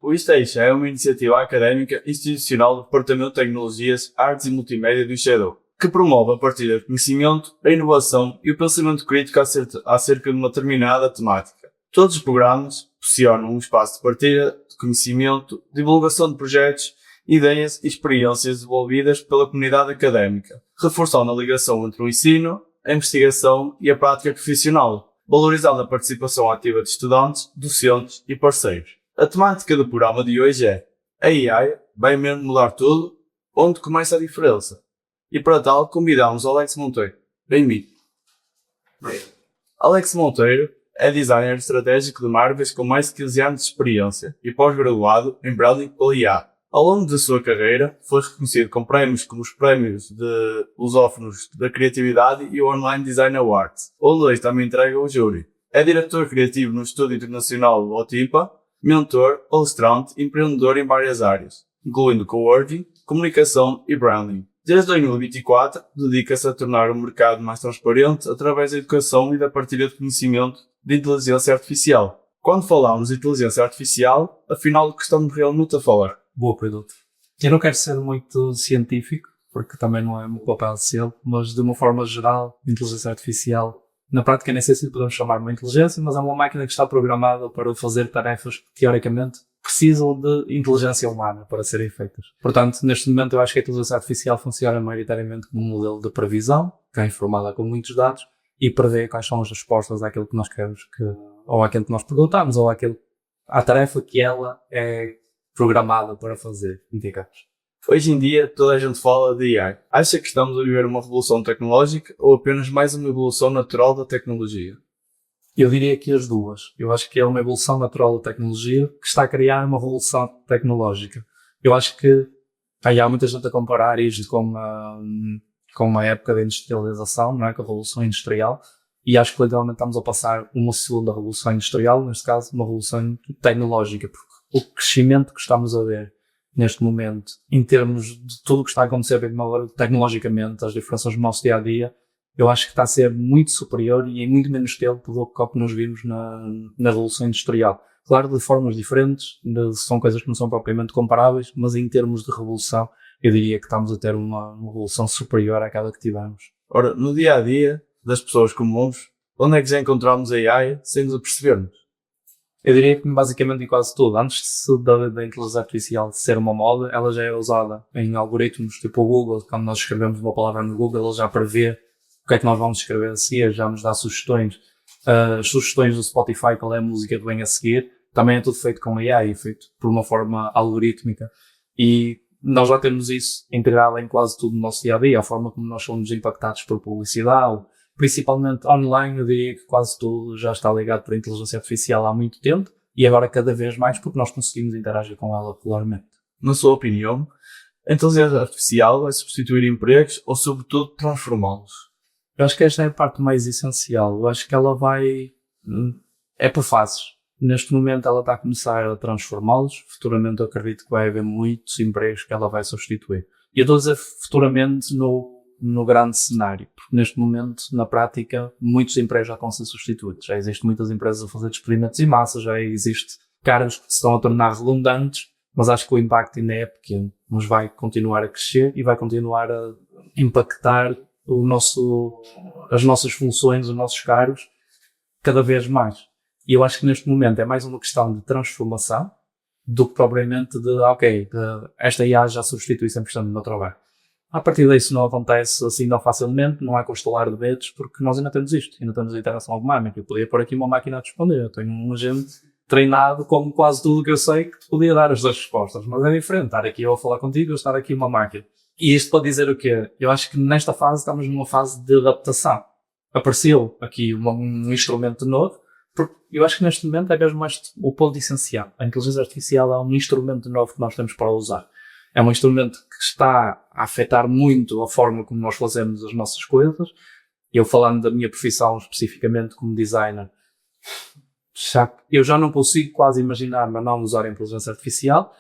O ISTEIX é uma iniciativa académica institucional do Departamento de Tecnologias, Artes e Multimédia do ISCHEDO, que promove a partilha de conhecimento, a inovação e o pensamento crítico acerca de uma determinada temática. Todos os programas proporcionam um espaço de partilha de conhecimento, divulgação de projetos, ideias e experiências desenvolvidas pela comunidade académica, reforçando a ligação entre o ensino, a investigação e a prática profissional, valorizando a participação ativa de estudantes, docentes e parceiros. A temática do programa de hoje é: a AI vai mesmo mudar tudo? Onde começa a diferença? E para tal convidamos Alex Monteiro. Bem-vindo. Alex Monteiro é designer estratégico de marcas com mais de 15 anos de experiência e pós-graduado em branding pela IA. Ao longo da sua carreira, foi reconhecido com prémios como os prémios de lusófonos da criatividade e o Online Design Awards, onde hoje também entrega o júri. É diretor criativo no Estúdio Internacional Otipa, mentor, palestrante e empreendedor em várias áreas, incluindo coworking, comunicação e branding. Desde 2024, dedica-se a tornar o mercado mais transparente através da educação e da partilha de conhecimento de inteligência artificial. Quando falamos de inteligência artificial, afinal, do que estamos realmente a falar? Boa pergunta. Eu não quero ser muito científico, porque também não é o meu papel de ser, mas de uma forma geral, inteligência artificial, na prática nem sei se podemos chamar uma inteligência, mas é uma máquina que está programada para fazer tarefas que, teoricamente, precisam de inteligência humana para serem feitas. Portanto, neste momento eu acho que a inteligência artificial funciona maioritariamente como um modelo de previsão, que é informada com muitos dados, e prevê quais são as respostas àquilo que nós queremos, ou àquilo que nós perguntamos, ou à tarefa que ela é programada para fazer, digamos. Hoje em dia, toda a gente fala de AI. Acha que estamos a viver uma revolução tecnológica ou apenas mais uma evolução natural da tecnologia? Eu diria que as duas. Eu acho que é uma evolução natural da tecnologia que está a criar uma revolução tecnológica. Eu acho que há muita gente a comparar isto com a época da industrialização, não é? Com a revolução industrial. E acho que literalmente estamos a passar uma segunda revolução industrial, neste caso uma revolução tecnológica, porque o crescimento que estamos a ver neste momento, em termos de tudo o que está a acontecer tecnologicamente, as diferenças do nosso dia-a-dia, eu acho que está a ser muito superior e em muito menos tempo do que nós vimos na Revolução Industrial. Claro, de formas diferentes, são coisas que não são propriamente comparáveis, mas em termos de revolução, eu diria que estamos a ter uma revolução superior àquela que tivemos. Ora, no dia-a-dia das pessoas comuns, onde é que já encontramos a AI sem nos apercebermos? Eu diria que basicamente em quase tudo. Antes da inteligência artificial ser uma moda, ela já é usada em algoritmos tipo o Google. Quando nós escrevemos uma palavra no Google, ele já prevê o que é que nós vamos escrever a seguir, já nos dá sugestões. As sugestões do Spotify, qual é a música que vem a seguir, também é tudo feito com AI, feito por uma forma algorítmica. E nós já temos isso integrado em quase tudo no nosso dia-a-dia, a forma como nós somos impactados por publicidade, principalmente online. Eu diria que quase tudo já está ligado para a inteligência artificial há muito tempo e agora cada vez mais porque nós conseguimos interagir com ela regularmente. Na sua opinião, a inteligência artificial vai substituir empregos ou, sobretudo, transformá-los? Eu acho que esta é a parte mais essencial. Eu acho que ela é por fases. Neste momento ela está a começar a transformá-los. Futuramente eu acredito que vai haver muitos empregos que ela vai substituir. E eu estou a dizer futuramente no grande cenário, porque neste momento, na prática, muitos empregos já estão a ser substituídos. Já existem muitas empresas a fazer despedimentos em massa, já existem cargos que se estão a tornar redundantes, mas acho que o impacto ainda é pequeno. Mas vai continuar a crescer e vai continuar a impactar as nossas funções, os nossos cargos, cada vez mais. E eu acho que neste momento é mais uma questão de transformação do que propriamente esta IA já substitui 100% do meu trabalho. A partir disso não acontece assim tão facilmente, não há com estalar de dedos, porque nós ainda temos isto, ainda temos a interação humana. Eu podia pôr aqui uma máquina a responder, eu tenho um agente treinado como quase tudo que eu sei que te podia dar as duas respostas, mas é diferente estar aqui eu a falar contigo ou estar aqui uma máquina. E isto para dizer o quê? Eu acho que nesta fase estamos numa fase de adaptação. Apareceu aqui um instrumento novo, porque eu acho que neste momento é mesmo mais o ponto essencial. A inteligência artificial é um instrumento novo que nós temos para usar. É um instrumento que está a afetar muito a forma como nós fazemos as nossas coisas. Eu falando da minha profissão especificamente como designer, eu já não consigo quase imaginar-me a não usar a inteligência artificial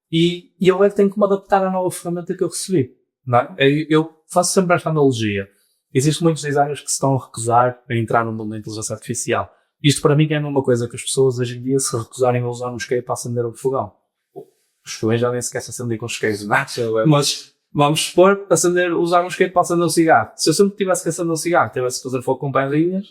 e eu é que tenho que me adaptar à nova ferramenta que eu recebi. Não é? Eu faço sempre esta analogia. Existem muitos designers que se estão a recusar a entrar no mundo da inteligência artificial. Isto para mim é uma coisa que as pessoas hoje em dia se recusarem a usar um isqueiro para acender o fogão. Os estudantes já nem sequer se acender com isqueiros, mas vamos supor, usar um isqueiro para acender um cigarro. Se eu sempre tivesse que acender um cigarro, tivesse que fazer fogo com pedrinhas,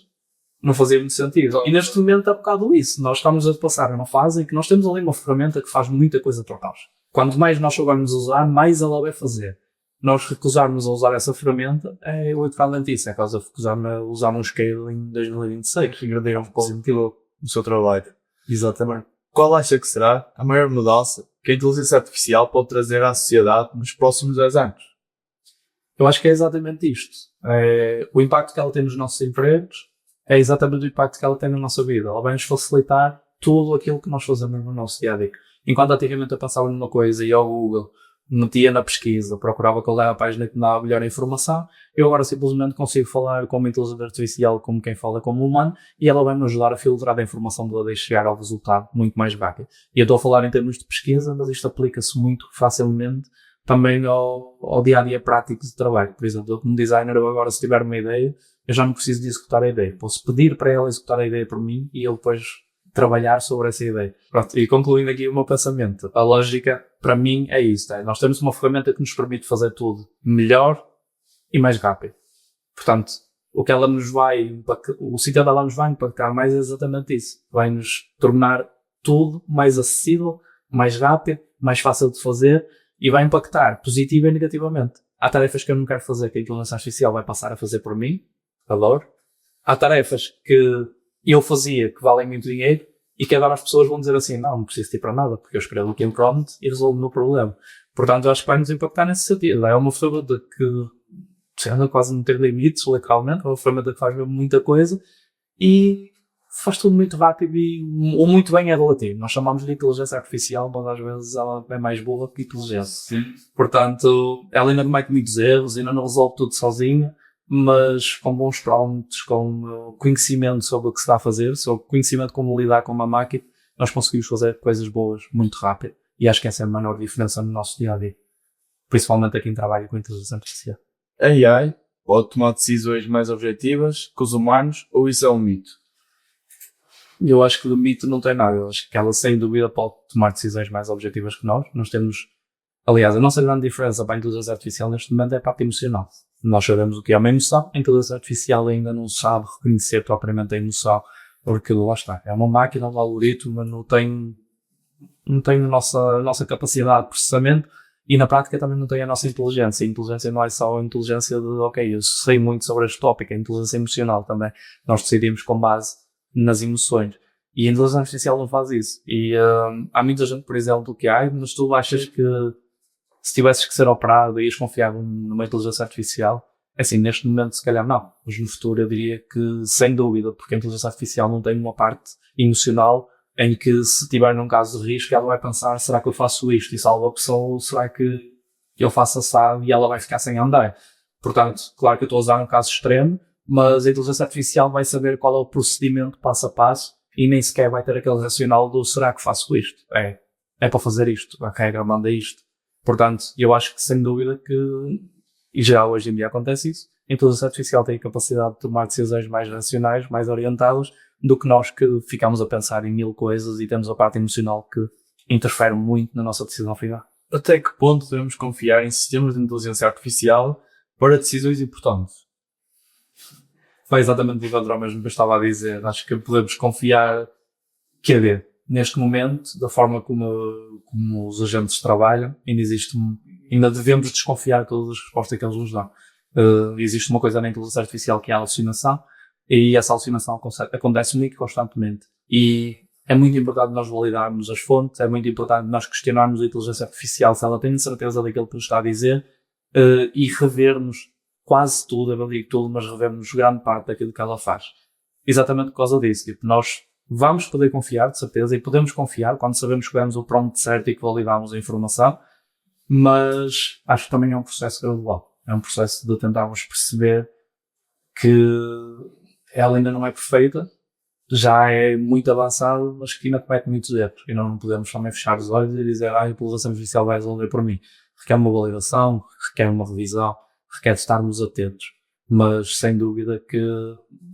não fazia muito sentido. E neste momento é um bocado isso. Nós estamos a passar numa fase em que nós temos ali uma ferramenta que faz muita coisa para nós. Quanto mais nós soubermos usar, mais ela vai fazer. Nós recusarmos a usar essa ferramenta é o equivalente a isso. É causa de recusar-me a usar um isqueiro em 2026. Que agrediram o seu trabalho. Exatamente. Qual acha que será a maior mudança que a inteligência artificial pode trazer à sociedade nos próximos 10 anos? Eu acho que é exatamente isto. O impacto que ela tem nos nossos empregos é exatamente o impacto que ela tem na nossa vida. Ela vai nos facilitar tudo aquilo que nós fazemos no nosso dia a dia. Enquanto antigamente eu pensava numa coisa e ao Google metia na pesquisa, procurava qual era a página que me dava a melhor informação, eu agora simplesmente consigo falar com uma inteligência artificial como quem fala como humano e ela vai-me ajudar a filtrar a informação toda e chegar ao resultado muito mais rápido. E eu estou a falar em termos de pesquisa, mas isto aplica-se muito facilmente também ao dia-a-dia prático de trabalho. Por exemplo, eu como designer, eu agora se tiver uma ideia, eu já não preciso de executar a ideia. Posso pedir para ela executar a ideia por mim e ele depois trabalhar sobre essa ideia. Pronto, e concluindo aqui o meu pensamento, a lógica para mim é isto. Nós temos uma ferramenta que nos permite fazer tudo melhor e mais rápido. Portanto, o sítio onde ela nos vai impactar mais é exatamente isso. Vai nos tornar tudo mais acessível, mais rápido, mais fácil de fazer e vai impactar positivo e negativamente. Há tarefas que eu não quero fazer que a inteligência artificial vai passar a fazer por mim. Adoro. Há tarefas que eu fazia que valem muito dinheiro e que agora as pessoas vão dizer assim, não preciso ir para nada, porque eu escrevo aqui em prompt e resolvo o meu problema. Portanto, eu acho que vai nos impactar nesse sentido. É uma ferramenta que anda quase não ter limites, localmente, é uma ferramenta que faz mesmo muita coisa e faz tudo muito rápido ou muito bem é relativo. Nós chamamos de inteligência artificial, mas às vezes ela é mais boa que inteligência. Sim. Portanto, ela ainda comete muitos erros, ainda não resolve tudo sozinha, mas com bons prompts, com conhecimento sobre o que se está a fazer, sobre conhecimento de como lidar com uma máquina, nós conseguimos fazer coisas boas muito rápido. E acho que essa é a menor diferença no nosso dia-a-dia. Principalmente a quem trabalha com inteligência artificial. A AI pode tomar decisões mais objetivas que os humanos ou isso é um mito? Eu acho que do mito não tem nada. Eu acho que ela, sem dúvida, pode tomar decisões mais objetivas que nós. Nós temos, aliás, a nossa grande diferença para a inteligência artificial neste momento é a parte emocional. Nós sabemos o que é uma emoção, a inteligência artificial ainda não sabe reconhecer propriamente a emoção, porque lá está, é uma máquina, um algoritmo, mas não tem a nossa capacidade de processamento e na prática também não tem a nossa inteligência. A inteligência não é só a inteligência de, ok, eu sei muito sobre este tópico, a inteligência emocional também. Nós decidimos com base nas emoções. E a inteligência artificial não faz isso. E há muita gente, por exemplo, que mas tu achas que se tivesses que ser operado ias confiar numa inteligência artificial? Assim, neste momento se calhar não. Mas no futuro eu diria que sem dúvida, porque a inteligência artificial não tem uma parte emocional em que se estiver num caso de risco ela vai pensar, será que eu faço isto e salvo a pessoa ou será que eu faço assado e ela vai ficar sem andar? Portanto, claro que eu estou a usar um caso extremo, mas a inteligência artificial vai saber qual é o procedimento passo a passo e nem sequer vai ter aquele racional do será que faço isto? É para fazer isto, a regra manda isto. Portanto, eu acho que sem dúvida que, e já hoje em dia acontece isso, a inteligência artificial tem a capacidade de tomar decisões mais racionais, mais orientadas, do que nós que ficamos a pensar em mil coisas e temos a parte emocional que interfere muito na nossa decisão final. Até que ponto devemos confiar em sistemas de inteligência artificial para decisões importantes? Foi exatamente o que o mesmo que eu estava a dizer. Acho que podemos confiar, quer dizer, neste momento, da forma como os agentes trabalham, ainda devemos desconfiar de todas as respostas que eles nos dão. Existe uma coisa na inteligência artificial que é a alucinação, e essa alucinação acontece muito constantemente. E é muito importante nós validarmos as fontes, é muito importante nós questionarmos a inteligência artificial se ela tem certeza daquilo que nos está a dizer, e revermos quase tudo, eu não digo tudo, mas revermos grande parte daquilo que ela faz. Exatamente por causa disso. Tipo, nós vamos poder confiar, de certeza, e podemos confiar quando sabemos que demos o prompt certo e que validamos a informação, mas acho que também é um processo gradual. É um processo de tentarmos perceber que ela ainda não é perfeita, já é muito avançada, mas que ainda comete muitos erros. E nós não podemos também fechar os olhos e dizer a inteligência artificial vai resolver por mim. Requer uma validação, requer uma revisão, requer estarmos atentos. Mas, sem dúvida que,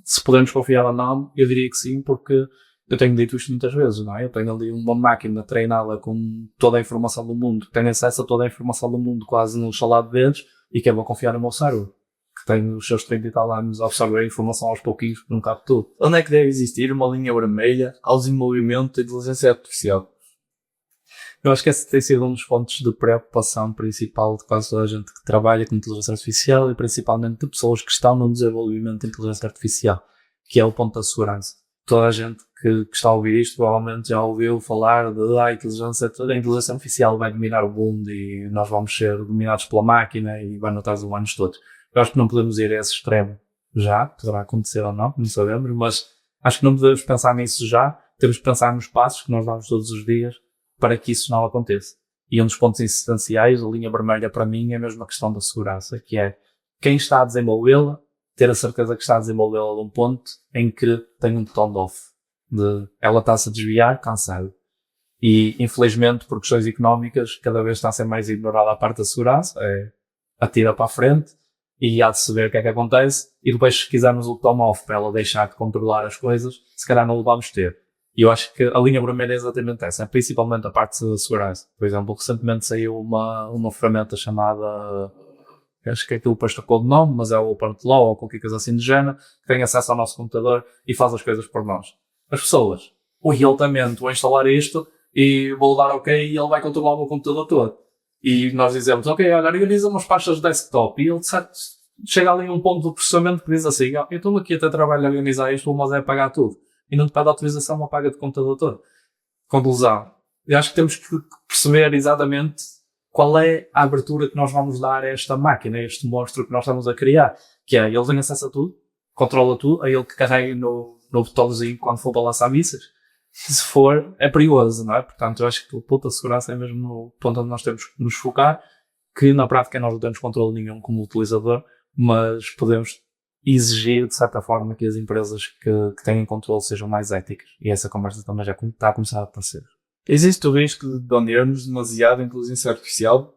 se podemos confiar ou não, eu diria que sim, porque Eu tenho dito isto muitas vezes, não é? Eu tenho ali uma máquina treinada com toda a informação do mundo, tenho acesso a toda a informação do mundo quase no estalar de dedos, e que eu vou confiar no meu cérebro, que tem os seus 30 e tal anos a absorver a informação aos pouquinhos, porque não cabe tudo. Onde é que deve existir uma linha vermelha ao desenvolvimento da inteligência artificial? Eu acho que esse tem sido um dos pontos de preocupação principal de quase toda a gente que trabalha com inteligência artificial e principalmente de pessoas que estão no desenvolvimento de inteligência artificial, que é o ponto da segurança. Toda a gente que está a ouvir isto provavelmente já ouviu falar de a inteligência artificial vai dominar o mundo e nós vamos ser dominados pela máquina e vai notar os humanos todos. Eu acho que não podemos ir a esse extremo já, poderá acontecer ou não sabemos, mas acho que não podemos pensar nisso já, temos que pensar nos passos que nós damos todos os dias para que isso não aconteça. E um dos pontos essenciais, a linha vermelha para mim, é mesmo a questão da segurança, que é quem está a desenvolvê-la, ter a certeza que está a desenvolvê-la de um ponto em que tem um botão de off, de ela está-se a desviar, cansado. E, infelizmente, por questões económicas, cada vez está a ser mais ignorada a parte da segurança, atira para a frente, e há de se ver o que é que acontece, e depois se quisermos o botão off para ela deixar de controlar as coisas, se calhar não o vamos ter. E eu acho que a linha vermelha é exatamente essa, principalmente a parte da segurança. Por exemplo, recentemente saiu uma ferramenta chamada, acho que aquilo depois trocou de nome, mas é o OpenClaw ou qualquer coisa assim do género, que tem acesso ao nosso computador e faz as coisas por nós. As pessoas, altamente, vou instalar isto e vou dar OK e ele vai controlar o meu computador todo. E nós dizemos, OK, olha, organiza umas pastas de desktop, e ele chega ali a um ponto do processamento que diz assim, eu estou aqui até trabalho a organizar isto, mas é apagar tudo. E não te pede autorização, uma paga de computador todo. Conclusão. Eu acho que temos que perceber exatamente qual é a abertura que nós vamos dar a esta máquina, a este monstro que nós estamos a criar. Que é, ele tem acesso a tudo, controla tudo, é ele que carrega no botãozinho quando for para lançar mísseis. Se for, é perigoso, não é? Portanto, eu acho que o ponto da segurança é mesmo no ponto onde nós temos que nos focar, que na prática nós não temos controle nenhum como utilizador, mas podemos exigir, de certa forma, que as empresas que têm controle sejam mais éticas. E essa conversa também já está a começar a aparecer. Existe o risco de dependermos demasiado da inteligência artificial?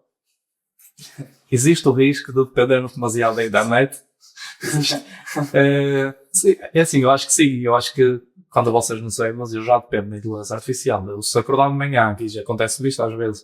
Existe o risco de dependermos demasiado da internet? É assim, eu acho que sim. Eu acho que, quando vocês não sabem, mas eu já dependo da inteligência artificial. Eu, se acordar de manhã, que já acontece isto às vezes,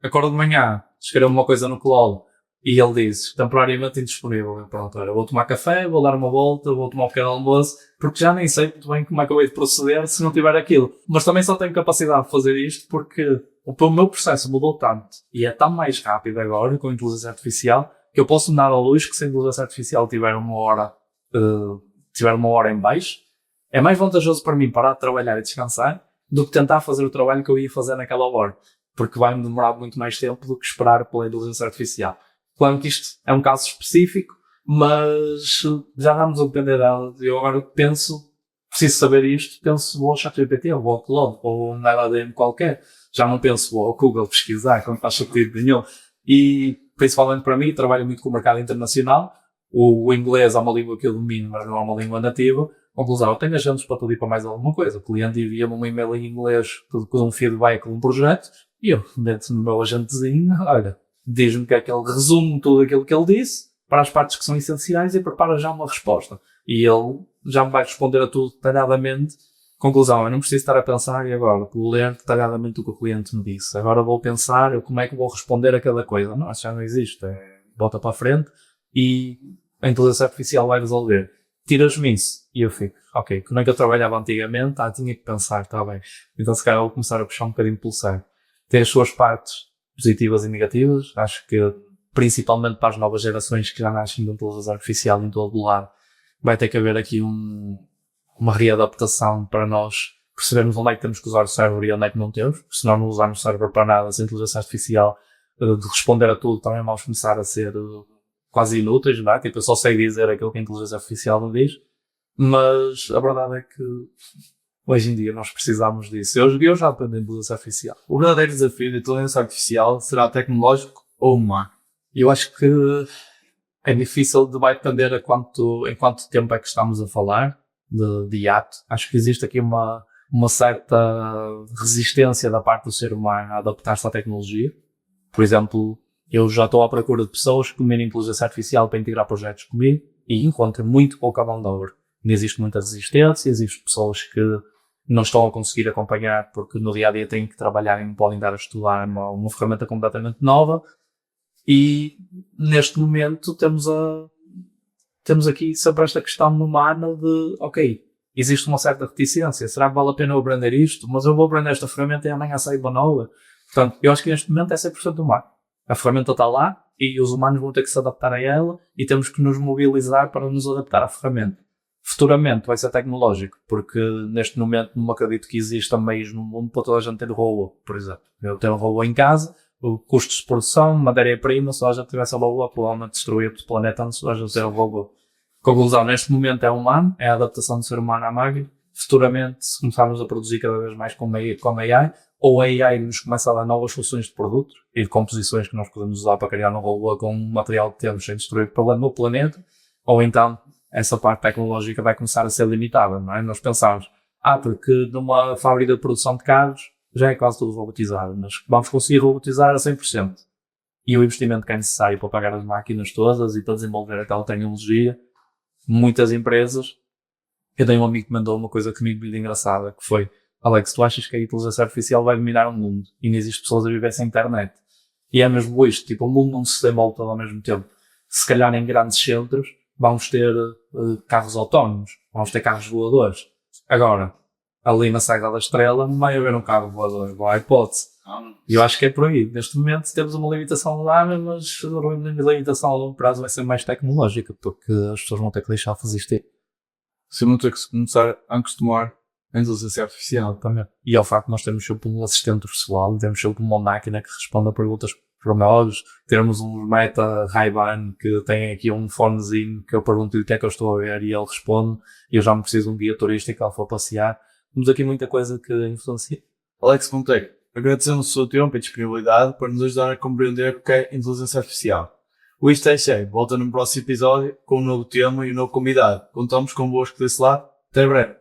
acordo de manhã, escrevo uma coisa no colo, e ele diz, temporariamente indisponível. Pronto, olha, vou tomar café, vou dar uma volta, vou tomar um pequeno almoço, porque já nem sei muito bem como é que eu hei de proceder se não tiver aquilo. Mas também só tenho capacidade de fazer isto porque o meu processo mudou tanto e é tão mais rápido agora com a inteligência artificial que eu posso me dar ao luxo que se a inteligência artificial tiver uma hora em baixo, é mais vantajoso para mim parar de trabalhar e descansar do que tentar fazer o trabalho que eu ia fazer naquela hora, porque vai-me demorar muito mais tempo do que esperar pela inteligência artificial. Claro que isto é um caso específico, mas já vamos a depender dela. Eu agora preciso saber isto, penso, vou ao ChatGPT, ou vou ao Claude, ou um LLM qualquer. Já não penso, vou ao Google pesquisar, que não faz sentido nenhum. E, principalmente para mim, trabalho muito com o mercado internacional. O inglês é uma língua que eu domino, mas não é uma língua nativa. Conclusão, eu tenho agentes para pedir para mais alguma coisa. O cliente envia-me um e-mail em inglês com um feedback de um projeto, e eu, dentro do meu agentezinho, olha, diz-me que é que ele resume tudo aquilo que ele disse para as partes que são essenciais e prepara já uma resposta. E ele já me vai responder a tudo detalhadamente. Conclusão, eu não preciso estar a pensar e agora vou ler detalhadamente o que o cliente me disse. Agora vou pensar como é que vou responder a cada coisa. Não, isso já não existe. Bota para a frente e a inteligência artificial vai resolver. Tiras-me isso e eu fico, ok, como é que eu trabalhava antigamente? Tinha que pensar, está bem. Então se calhar vou começar a puxar um bocadinho pelo cérebro. Tem as suas partes positivas e negativas. Acho que, principalmente para as novas gerações que já nascem de inteligência artificial em todo o lado, vai ter que haver aqui uma readaptação para nós percebermos onde é que temos que usar o cérebro e onde é que não temos. Se nós não usarmos o cérebro para nada, se a inteligência artificial de responder a tudo, também vamos começar a ser quase inúteis, não é? Tipo, eu só sei dizer aquilo que a inteligência artificial me diz, mas a verdade é que hoje em dia nós precisamos disso. Eu já dependo da inteligência artificial. O verdadeiro desafio da inteligência artificial será tecnológico ou humano? Eu acho que é difícil, vai depender em quanto tempo é que estamos a falar de hiato. Acho que existe aqui uma certa resistência da parte do ser humano a adaptar-se à tecnologia. Por exemplo, eu já estou à procura de pessoas que dominem inteligência artificial para integrar projetos comigo e encontro muito pouca mão de obra. Existe muita resistência, existem pessoas que não estão a conseguir acompanhar porque no dia a dia têm que trabalhar e não podem dar a estudar uma ferramenta completamente nova. E neste momento temos aqui sempre esta questão humana de, ok, existe uma certa reticência, será que vale a pena eu aprender isto? Mas eu vou aprender esta ferramenta e amanhã saio uma nova. Portanto, eu acho que neste momento é 100% humano. A ferramenta está lá e os humanos vão ter que se adaptar a ela e temos que nos mobilizar para nos adaptar à ferramenta. Futuramente vai ser tecnológico, porque neste momento não acredito que exista meios no mundo para toda a gente ter robô, por exemplo. Eu tenho um robô em casa, o custos de produção, matéria-prima, se a gente tivesse a robô, provavelmente destruía o planeta antes de a gente ter o robô. Conclusão, neste momento é humano, é a adaptação do ser humano à máquina. Futuramente, se começarmos a produzir cada vez mais com AI, ou a AI nos começa a dar novas soluções de produtos e de composições que nós podemos usar para criar um robô com um material que temos sem destruir o planeta, ou então essa parte tecnológica vai começar a ser limitada, não é? Nós pensamos, porque numa fábrica de produção de carros já é quase tudo robotizado, mas vamos conseguir robotizar a 100%. E o investimento que é necessário para pagar as máquinas todas e para desenvolver aquela tecnologia, muitas empresas. Eu tenho um amigo que mandou uma coisa comigo muito engraçada, que foi: Alex, tu achas que a inteligência artificial vai dominar o mundo e não existe pessoas a viver sem internet? E é mesmo isto, tipo, o mundo não se desenvolve todo ao mesmo tempo. Se calhar em grandes centros vamos ter carros autónomos, vamos ter carros voadores. Agora, ali na Sagrada Estrela não vai haver um carro voador, não há hipótese. E eu acho que é por aí. Neste momento temos uma limitação lá, mas a limitação a longo prazo vai ser mais tecnológica, porque as pessoas vão ter que deixar de fazer isto. Se não ter que começar a acostumar a inteligência artificial. Também. E ao facto de nós termos sempre um assistente pessoal, temos sempre uma máquina que responde a perguntas para nós, termos um Meta Ray-Ban que tem aqui um fonezinho que eu pergunto-lhe o que é que eu estou a ver e ele responde, e eu já me preciso de um guia turístico ao for passear. Temos aqui muita coisa que influencia. Alex Monteiro, agradecemos o seu tempo e disponibilidade para nos ajudar a compreender o que é inteligência artificial. O Isto é Cheio volta no próximo episódio com um novo tema e um novo convidado. Contamos convosco desse lado. Até breve.